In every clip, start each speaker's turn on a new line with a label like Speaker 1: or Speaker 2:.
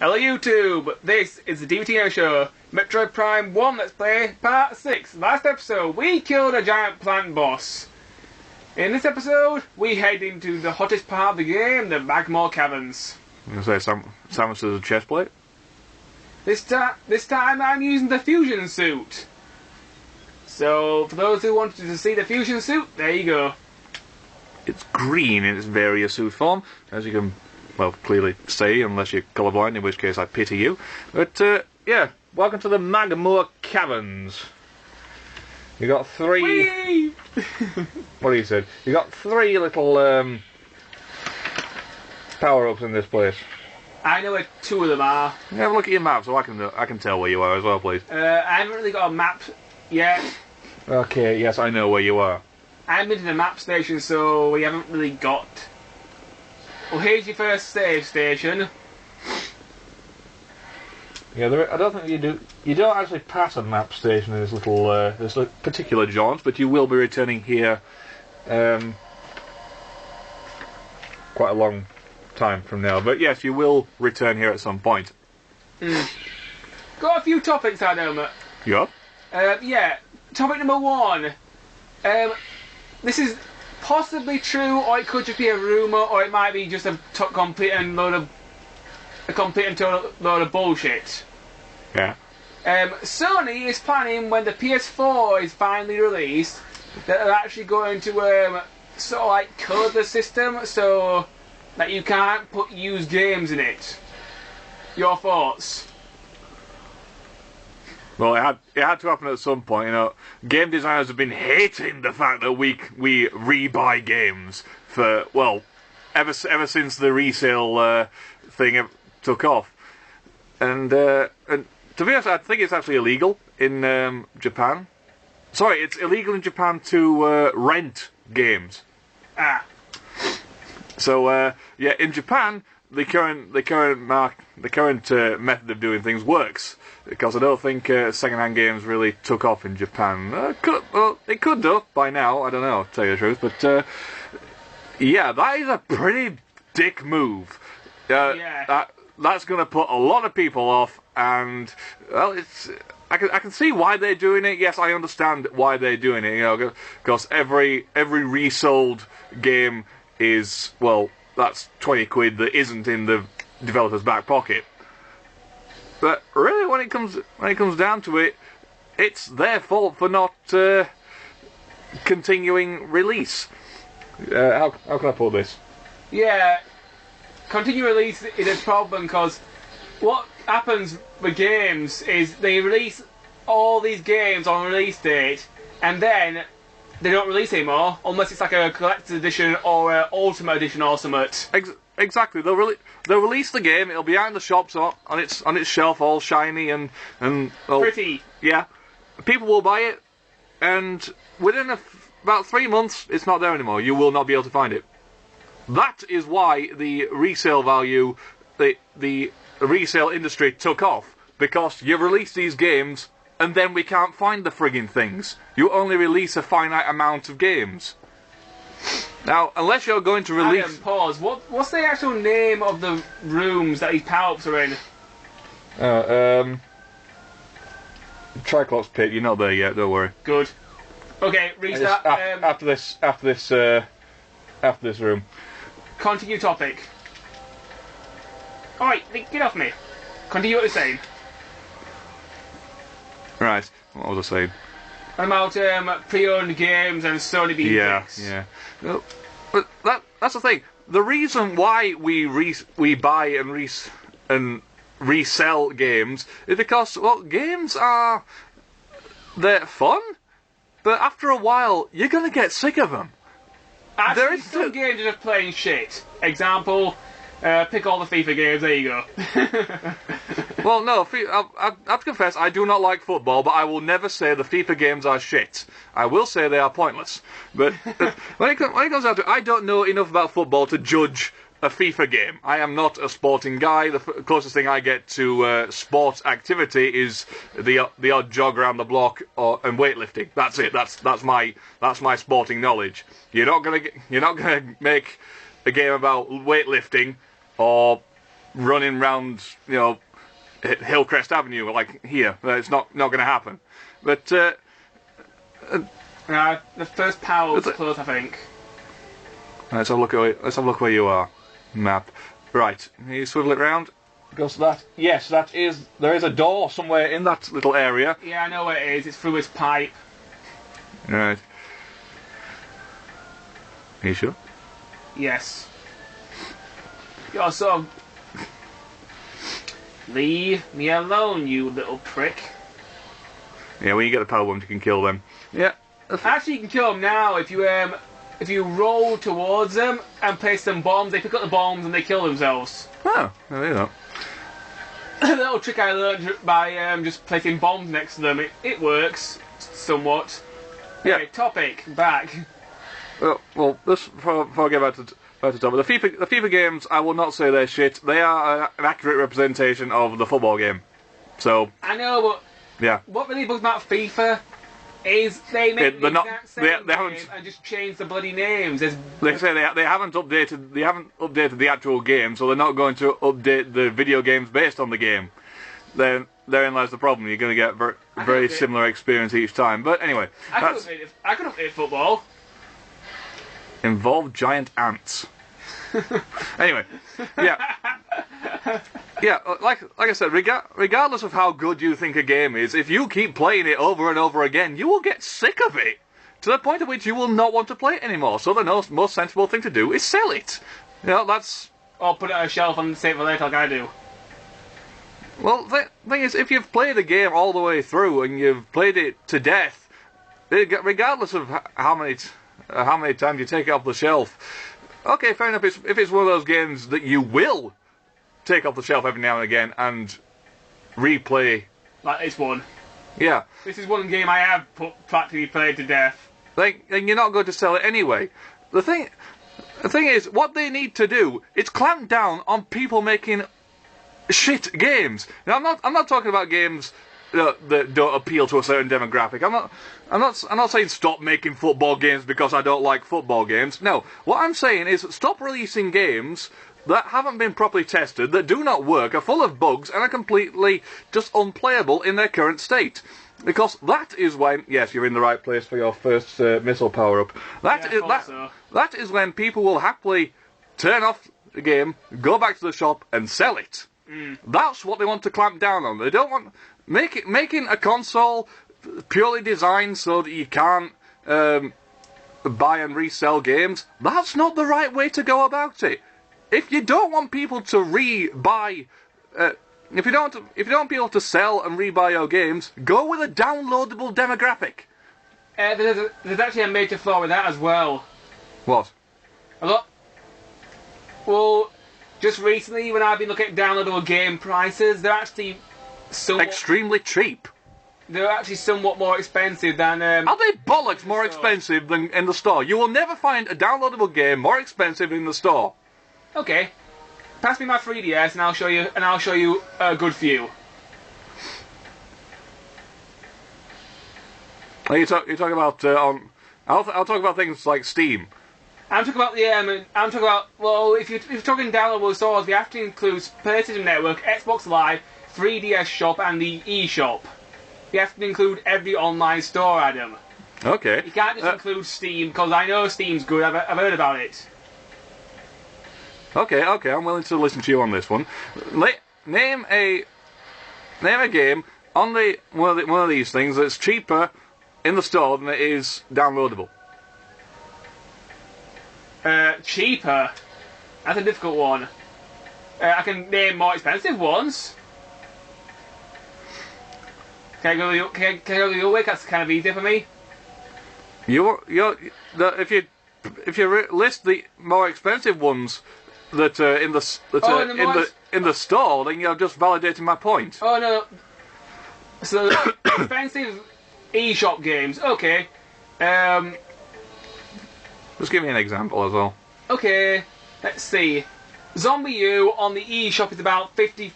Speaker 1: Hello YouTube, this is the Dbtgamer show, Metroid Prime 1 Let's Play Part 6. Last episode, we killed a giant plant boss. In this episode, we head into the hottest part of the game, the Magma Caverns.
Speaker 2: I'm going to say, Samus is a chest plate?
Speaker 1: This time I'm using the fusion suit. So, for those who wanted to see the fusion suit, there you go.
Speaker 2: It's green in its various suit form, as you can, well, clearly see, unless you're colourblind, in which case I pity you. But, yeah, welcome to the Magma Caverns. You got three...
Speaker 1: Whee!
Speaker 2: What do you say? You got three little, power-ups in this place.
Speaker 1: I know where two of them are.
Speaker 2: Yeah, have a look at your map so I can tell where you are as well, please.
Speaker 1: I haven't really got a map yet.
Speaker 2: Okay, yes, I know where you are.
Speaker 1: I'm into the map station, so we haven't really got... Well, here's your first save station.
Speaker 2: Yeah, I don't think you do. You don't actually pass a map station in this little, this particular jaunt, but you will be returning here, quite a long time from now. But yes, you will return here at some point.
Speaker 1: Got a few topics, I know.
Speaker 2: Yeah.
Speaker 1: Yeah. Topic number one. This is possibly true, or it could just be a rumour, or it might be just a complete and total load of bullshit.
Speaker 2: Yeah.
Speaker 1: Sony is planning, when the PS4 is finally released, that they're actually going to sort of like code the system so that you can't put used games in it. Your thoughts?
Speaker 2: Well, it had to happen at some point. You know, game designers have been hating the fact that we rebuy games for, well, ever since the resale thing took off. And to be honest, I think it's actually illegal in Japan. Sorry, it's illegal in Japan to rent games.
Speaker 1: Ah.
Speaker 2: So yeah, in Japan, the current method of doing things works, because I don't think second-hand games really took off in Japan. It could do by now. I don't know, to tell you the truth. But yeah, that is a pretty dick move.
Speaker 1: Yeah.
Speaker 2: That's going to put a lot of people off, and well, I can see why they're doing it. Yes, I understand why they're doing it. You know, because every resold game is, well, that's 20 quid that isn't in the developer's back pocket. But really, when it comes down to it, it's their fault for not continuing release. How can I put this?
Speaker 1: Yeah. Continue release is a problem, because what happens with games is they release all these games on release date, and then they don't release anymore unless it's like a collector's edition or an ultimate edition or something.
Speaker 2: Exactly. They'll release the game. It'll be out in the shops on its shelf, all shiny and well,
Speaker 1: Pretty.
Speaker 2: Yeah. People will buy it, and within about 3 months, it's not there anymore. You will not be able to find it. That is why the resale value, the resale industry took off, because you release these games and then we can't find the frigging things. You only release a finite amount of games. Now, unless you're going to release...
Speaker 1: Pause. What's the actual name of the rooms that these power-ups are in?
Speaker 2: Triclops Pit, you're not there yet, don't worry.
Speaker 1: Good. Okay, restart.
Speaker 2: After this room.
Speaker 1: Continue topic. Alright, get off me. Continue what you're saying.
Speaker 2: Right, what was I saying?
Speaker 1: About pre-owned games and Sony being dicks.
Speaker 2: Yeah. Well, but that's the thing. The reason why we buy and resell games is because, well, games they're fun, but after a while you're gonna get sick of them.
Speaker 1: Actually, some games are just playing shit. Example, pick all the FIFA games, there you go.
Speaker 2: Well, no, I have to confess, I do not like football, but I will never say the FIFA games are shit. I will say they are pointless. But when it comes down to it, I don't know enough about football to judge a FIFA game. I am not a sporting guy. The closest thing I get to sport activity is the odd jog around the block and weightlifting. That's it. That's my sporting knowledge. You're not gonna make a game about weightlifting or running round, Hillcrest Avenue like here. It's not going to happen. But
Speaker 1: the first power was close, I think.
Speaker 2: let's have a look where you are. Map. Right. You swivel it round. Goes to that. Yes, there is a door somewhere in that little area.
Speaker 1: Yeah, I know where it is. It's through his pipe.
Speaker 2: Right. Are you sure?
Speaker 1: Yes. You're sort of... Leave me alone, you little prick.
Speaker 2: Yeah, when you get the power bombs, you can kill them. Yeah.
Speaker 1: Actually, you can kill them now if you roll towards them and place some bombs. They pick up the bombs and they kill themselves.
Speaker 2: Oh, there you go.
Speaker 1: A little trick I learned by just placing bombs next to them. It works somewhat.
Speaker 2: Yeah.
Speaker 1: Okay, topic back.
Speaker 2: Well, this before I get back to the topic, the FIFA games, I will not say they're shit. They are an accurate representation of the football game. So
Speaker 1: I know, but
Speaker 2: yeah.
Speaker 1: What really bugs about FIFA is they make the exact same game and just change the bloody names.
Speaker 2: They say they haven't updated the actual game, so they're not going to update the video games based on the game. Therein lies the problem. You're going to get very similar experience each time. But anyway,
Speaker 1: I could update football.
Speaker 2: Involve giant ants. Anyway, yeah. Yeah, like I said, regardless of how good you think a game is, if you keep playing it over and over again, you will get sick of it, to the point at which you will not want to play it anymore. So the most sensible thing to do is sell it. That's...
Speaker 1: Or put it on a shelf and save it for later like I do.
Speaker 2: Well, the thing is, if you've played a game all the way through, and you've played it to death, regardless of how many times you take it off the shelf, okay, fair enough, if it's one of those games that you will take off the shelf every now and again and replay.
Speaker 1: Like this one.
Speaker 2: Yeah.
Speaker 1: This is one game I have practically played to death.
Speaker 2: Then you're not going to sell it anyway. The thing is, what they need to do is clamp down on people making shit games. Now, I'm not talking about games that don't appeal to a certain demographic. I'm not saying stop making football games because I don't like football games. No, what I'm saying is stop releasing games that haven't been properly tested, that do not work, are full of bugs, and are completely just unplayable in their current state. Because that is when, yes, you're in the right place for your first missile power-up. That is when people will happily turn off the game, go back to the shop, and sell it. That's what they want to clamp down on. They don't want... Making a console purely designed so that you can't buy and resell games, that's not the right way to go about it. If you don't want people to re-buy, if you don't want people to sell and re-buy your games, go with a downloadable demographic.
Speaker 1: There's actually a major flaw with that as well.
Speaker 2: What?
Speaker 1: Well, just recently when I've been looking at downloadable game prices, they're actually
Speaker 2: extremely cheap.
Speaker 1: They're actually somewhat more expensive than...
Speaker 2: Are they bollocks more expensive than in the store? You will never find a downloadable game more expensive in the store.
Speaker 1: Okay, pass me my 3DS and I'll show you a good few.
Speaker 2: You talk about I'll talk about things like Steam.
Speaker 1: I'm talking about well, if you're talking downloadable stores, we have to include PlayStation Network, Xbox Live, 3DS Shop, and the eShop. You have to include every online store, Adam.
Speaker 2: Okay.
Speaker 1: You can't just include Steam, because I know Steam's good. I've heard about it.
Speaker 2: Okay, I'm willing to listen to you on this one. Name a game on one of these things that's cheaper in the store than it is downloadable.
Speaker 1: Cheaper? That's a difficult one. I can name more expensive ones. Can I go your way? That's kind of easy for me. If you list the more expensive ones that in the store, then you're just validating my point. Oh no. So expensive eShop games. Okay.
Speaker 2: Just give me an example as well.
Speaker 1: Okay. Let's see. Zombie U on the eShop is about 50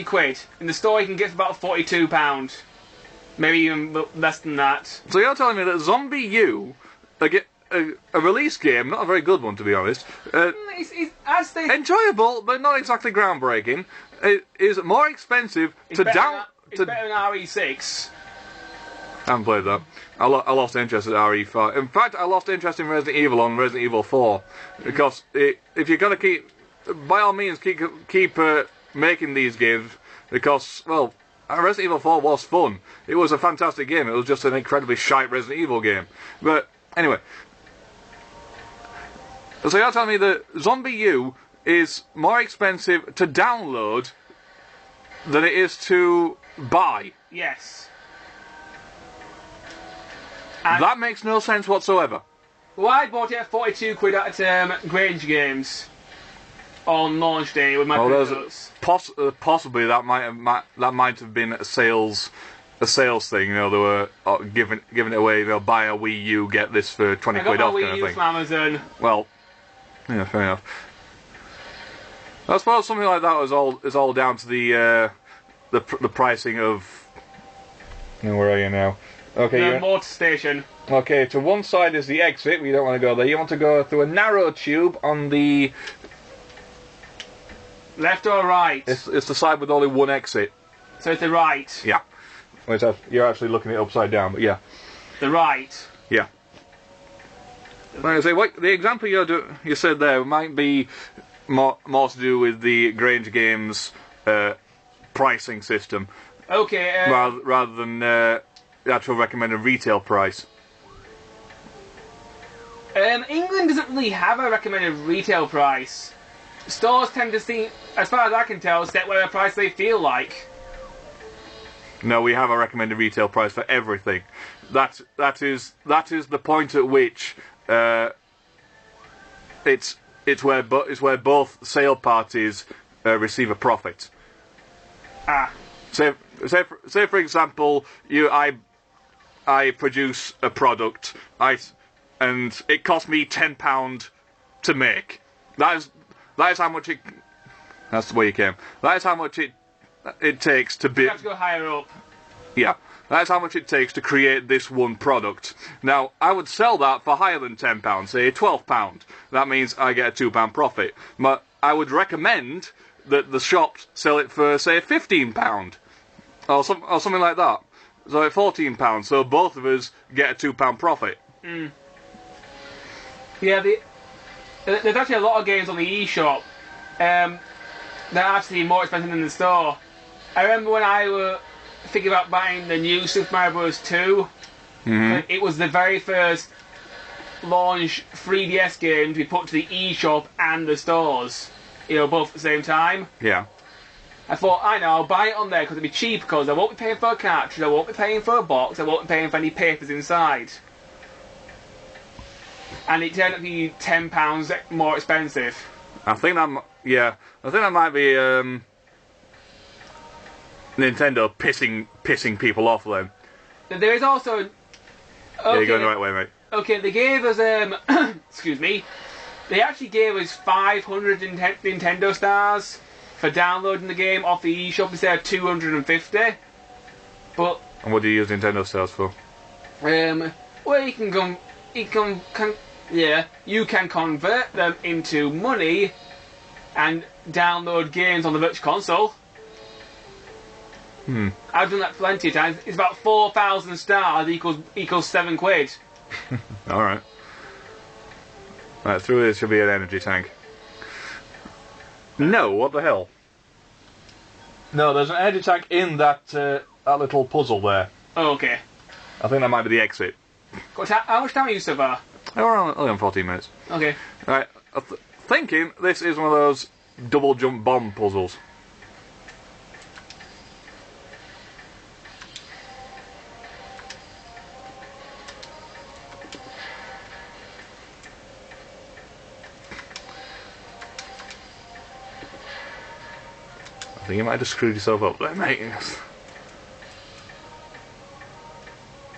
Speaker 1: quid. In the store you can get for about £42. Maybe even less than that.
Speaker 2: So you're telling me that Zombie U a release game, not a very good one to be honest.
Speaker 1: As they
Speaker 2: Enjoyable, but not exactly groundbreaking. It is more expensive to down.
Speaker 1: It's better than RE6.
Speaker 2: I haven't played that. I lost interest in RE5. In fact, I lost interest in Resident Evil on Resident Evil 4 because if you're gonna keep, by all means, keep making these games because well, Resident Evil 4 was fun. It was a fantastic game. It was just an incredibly shite Resident Evil game. But anyway, so you're telling me that Zombie U is more expensive to download than it is to buy?
Speaker 1: Yes. And
Speaker 2: that makes no sense whatsoever.
Speaker 1: Well, I bought it at 42 quid at Grange Games on launch day with my products.
Speaker 2: Possibly that might have been a sales thing. You know, they were giving it away. They'll buy a Wii U, get this for 20 quid off, kind of thing.
Speaker 1: From Amazon.
Speaker 2: Well, yeah, fair enough. I suppose something like that is all down to the pricing of. Where are you now? Okay,
Speaker 1: the motor station.
Speaker 2: Okay, to one side is the exit. We don't want to go there. You want to go through a narrow tube on the
Speaker 1: left or right.
Speaker 2: It's the side with only one exit.
Speaker 1: So it's the right.
Speaker 2: Yeah. Well, you're actually looking at it upside down, but yeah.
Speaker 1: The right.
Speaker 2: Yeah. Like I say, the example you said there might be more to do with the Grange Games pricing system.
Speaker 1: Okay.
Speaker 2: Rather than the actual recommended retail price.
Speaker 1: England doesn't really have a recommended retail price. Stores tend to see, as far as I can tell, set whatever price they feel like.
Speaker 2: No, we have a recommended retail price for everything. That is the point at which it's where both sale parties receive a profit.
Speaker 1: Ah.
Speaker 2: Say for example, I produce a product, and it cost me £10 to make. That is how much it. That's the way you came. That is how much it takes to be.
Speaker 1: You have to go higher up.
Speaker 2: Yeah, that's how much it takes to create this one product. Now, I would sell that for higher than £10, say £12. That means I get a £2 profit. But I would recommend that the shops sell it for, say, £15 or something like that. So at £14, so both of us get a £2 profit.
Speaker 1: Mm. Yeah, there's actually a lot of games on the eShop that are actually more expensive than the store. I remember when I were thinking about buying the new Super Mario Bros. 2, it was the very first launch 3DS game to be put to the eShop and the stores, both at the same time.
Speaker 2: Yeah.
Speaker 1: I thought, I'll buy it on there because it'll be cheap, because I won't be paying for a cartridge, I won't be paying for a box, I won't be paying for any papers inside. And it turned out to be £10 more expensive.
Speaker 2: I think that might be Nintendo pissing people off then.
Speaker 1: There is also. Okay,
Speaker 2: yeah, you're going the right way, mate.
Speaker 1: Okay, they gave us excuse me. They actually gave us 500 Nintendo stars for downloading the game off the eShop instead of 250. But.
Speaker 2: And what do you use Nintendo stars for?
Speaker 1: Well, you can convert them into money and download games on the Virtual Console. I've done that plenty of times. It's about 4,000 stars equals 7 quid.
Speaker 2: Alright. Right, through this should be an energy tank. No, what the hell? No, there's an energy tank in that little puzzle there.
Speaker 1: Oh, okay.
Speaker 2: I think that might be the exit.
Speaker 1: How much time are you so far?
Speaker 2: We're only on 14 minutes.
Speaker 1: Okay.
Speaker 2: Right, thinking this is one of those double jump bomb puzzles. I think you might have just screwed yourself up there, mate.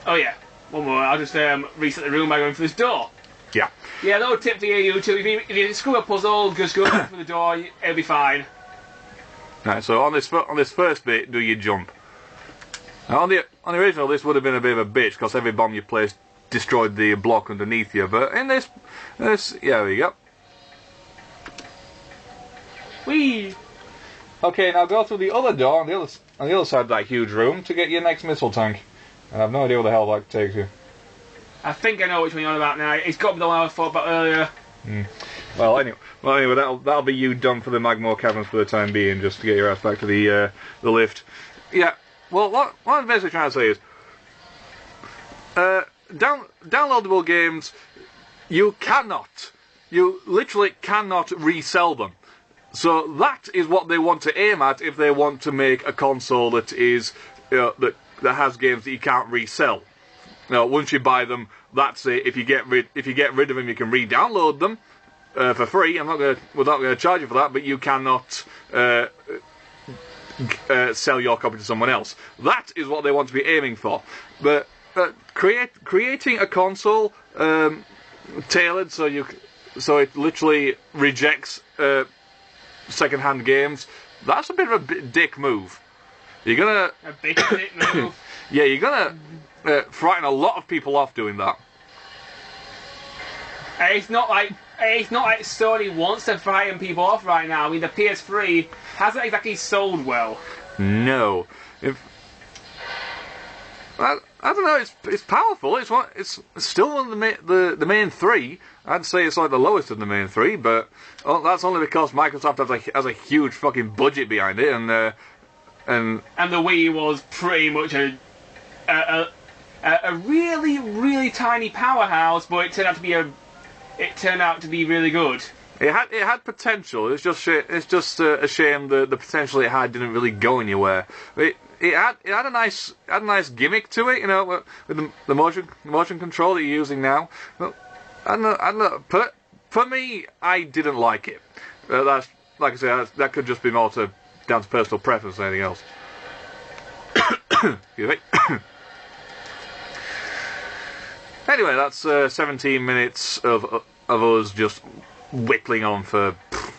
Speaker 1: Oh yeah. One more. I'll just reset the room by going through this door.
Speaker 2: Yeah.
Speaker 1: Yeah, little tip for you YouTube. If you screw a puzzle, just go through the door. It'll be fine.
Speaker 2: Right. So on this first bit, do you jump? Now on the original, this would have been a bit of a bitch because every bomb you placed destroyed the block underneath you. But in this, yeah, there you go.
Speaker 1: Whee!
Speaker 2: Okay, now go through the other door on the other side of that huge room to get your next missile tank. And I have no idea where the hell that takes you.
Speaker 1: I think I know which one you're on about now. It's got to be the one I thought about earlier.
Speaker 2: Well, anyway, that'll be you done for the Magmore Caverns for the time being, just to get your ass back to the lift. Yeah. Well, what I'm basically trying to say is, downloadable games, you literally cannot resell them. So that is what they want to aim at if they want to make a console that is that has games that you can't resell. Now, once you buy them, that's it. If you get rid of them, you can re-download them for free. We're not going to charge you for that, but you cannot sell your copy to someone else. That is what they want to be aiming for. But creating a console tailored so it literally rejects second-hand games, that's a bit of a dick move. You're gonna
Speaker 1: a big dick move.
Speaker 2: Yeah, you're gonna frighten a lot of people off doing that.
Speaker 1: It's not like Sony wants to frighten people off right now. I mean, the PS3 hasn't exactly sold well.
Speaker 2: No, I don't know. It's powerful. It's still one of the main three. I'd say it's like the lowest of the main three, but that's only because Microsoft has a huge fucking budget behind it, and the
Speaker 1: Wii was pretty much a really, really tiny powerhouse, but it turned out to be really good.
Speaker 2: It had potential. It's just a shame the potential it had didn't really go anywhere. It had a nice gimmick to it, you know, with the motion control that you're using now. But I don't know. For me, I didn't like it. That's, like I said, that could just be more down to personal preference than anything else. Excuse me. Anyway, that's 17 minutes of us just whittling on for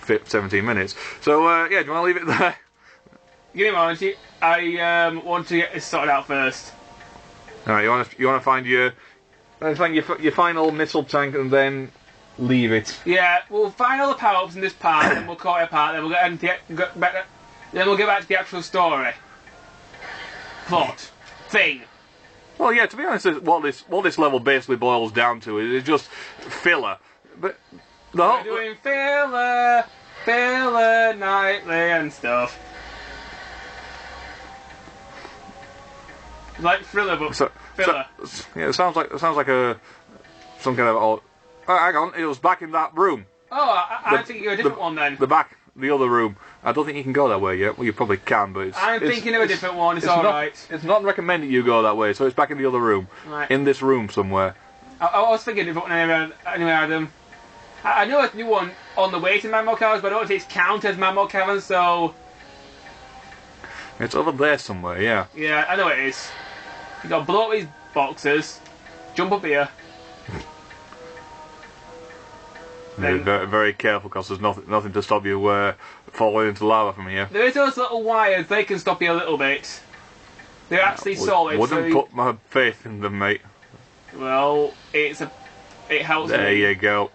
Speaker 2: 17 minutes. So yeah, do you want to leave it there?
Speaker 1: Give me a moment. I want to get this sorted out first.
Speaker 2: All right, you want to find your final missile tank and then leave it.
Speaker 1: Yeah, we'll find all the power-ups in this part, and we'll call it apart. Then we'll get back to the actual story. Plot thing.
Speaker 2: Well, yeah. To be honest, what this level basically boils down to is just filler. But
Speaker 1: we're doing filler nightly and stuff. Like thriller, but filler.
Speaker 2: Yeah, it sounds like some kind of. Oh, hang on, it was back in that room.
Speaker 1: Oh, I think you're a different one then.
Speaker 2: The other room. I don't think you can go that way yet. Well, you probably can, but
Speaker 1: I'm thinking of a different one. It's alright.
Speaker 2: It's not recommended you go that way, so it's back in the other room.
Speaker 1: Right.
Speaker 2: In this room somewhere.
Speaker 1: I was thinking of a different one anyway, Adam. I know a new one on the way to Magmore Caverns, but I don't know if it's counted as Magmore Caverns, so.
Speaker 2: It's over there somewhere, yeah.
Speaker 1: Yeah, I know it is. You got to blow up these boxes, jump up here.
Speaker 2: Very, very careful, because there's nothing to stop you falling into lava from here.
Speaker 1: There is those little wires, they can stop you a little bit. They're actually solid.
Speaker 2: Wouldn't put my faith in them, mate.
Speaker 1: Well, it helps.
Speaker 2: There you go.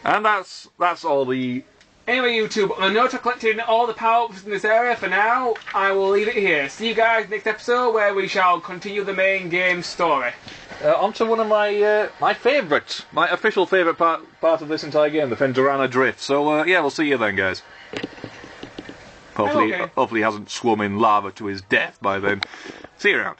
Speaker 2: And that's all the.
Speaker 1: Anyway, YouTube, on a note of collecting all the power-ups in this area for now, I will leave it here. See you guys next episode, where we shall continue the main game story.
Speaker 2: On to one of my official favourite part of this entire game, the Fendorana Drift. So yeah, we'll see you then, guys. Hopefully he hasn't swum in lava to his death by then. See you around.